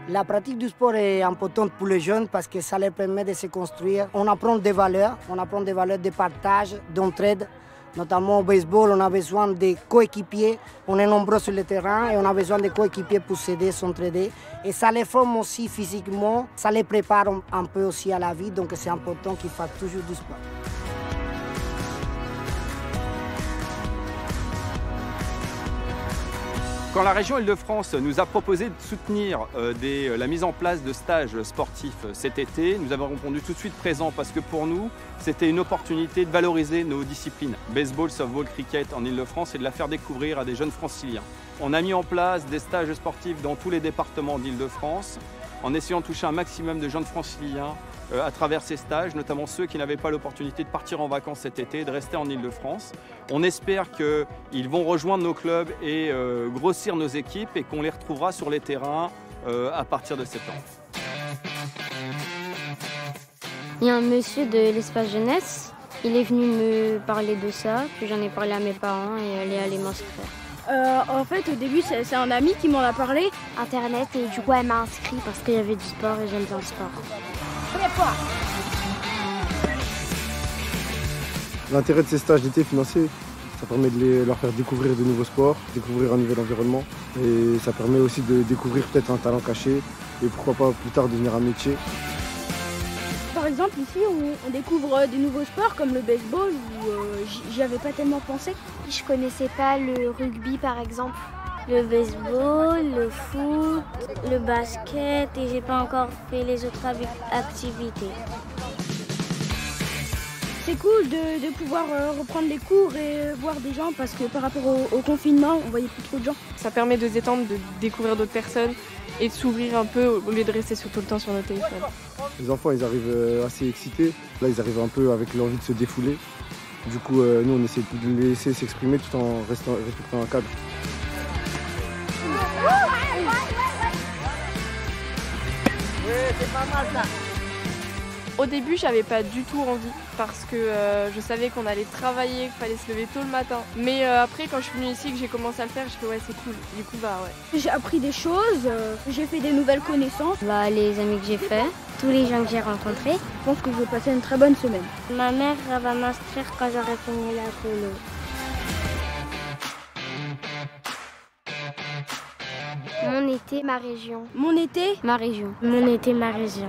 La pratique du sport est importante pour les jeunes parce que ça leur permet de se construire. On apprend des valeurs de partage, d'entraide. Notamment au baseball, on a besoin de coéquipiers. On est nombreux sur le terrain et on a besoin de coéquipiers pour s'aider, s'entraider. Et ça les forme aussi physiquement, ça les prépare un peu aussi à la vie. Donc c'est important qu'ils fassent toujours du sport. Quand la région Île-de-France nous a proposé de soutenir la mise en place de stages sportifs cet été, nous avons répondu tout de suite présent parce que pour nous, c'était une opportunité de valoriser nos disciplines, baseball, softball, cricket en Île-de-France et de la faire découvrir à des jeunes franciliens. On a mis en place des stages sportifs dans tous les départements d'Île-de-France en essayant de toucher un maximum de jeunes franciliens à travers ces stages, notamment ceux qui n'avaient pas l'opportunité de partir en vacances cet été et de rester en Île-de-France. On espère qu'ils vont rejoindre nos clubs et grossir nos équipes et qu'on les retrouvera sur les terrains à partir de septembre. Il y a un monsieur de l'espace jeunesse, il est venu me parler de ça, puis j'en ai parlé à mes parents et elle est allée m'inscrire. En fait, au début, c'est un ami qui m'en a parlé. Internet, et du coup, elle m'a inscrit parce qu'il y avait du sport et j'aime bien le sport. L'intérêt de ces stages d'été financés, ça permet de leur faire découvrir de nouveaux sports, découvrir un nouvel environnement. Et ça permet aussi de découvrir peut-être un talent caché et pourquoi pas plus tard devenir un métier. Par exemple, ici, on découvre des nouveaux sports comme le baseball où j'y avais pas tellement pensé. Je connaissais pas le rugby par exemple, le baseball, le foot, le basket et j'ai pas encore fait les autres activités. C'est cool de pouvoir reprendre les cours et voir des gens parce que par rapport au confinement, on voyait plus trop de gens. Ça permet de se détendre, de découvrir d'autres personnes et de s'ouvrir un peu au lieu de rester tout le temps sur nos téléphones. Les enfants, ils arrivent assez excités. Là, ils arrivent un peu avec l'envie de se défouler. Du coup, nous, on essaie de les laisser s'exprimer tout en respectant un cadre. Oui, c'est pas mal ça. Au début, j'avais pas du tout envie parce que je savais qu'on allait travailler, qu'il fallait se lever tôt le matin. Mais après, quand je suis venue ici, que j'ai commencé à le faire, j'ai fait ouais, c'est cool. Du coup, bah ouais. J'ai appris des choses, j'ai fait des nouvelles connaissances. Les amis que j'ai faits, tous les gens que j'ai rencontrés. Je pense que je vais passer une très bonne semaine. Ma mère va m'inscrire quand j'aurai fini la colo. Mon été, ma région. Mon été, ma région. Mon été, ma région.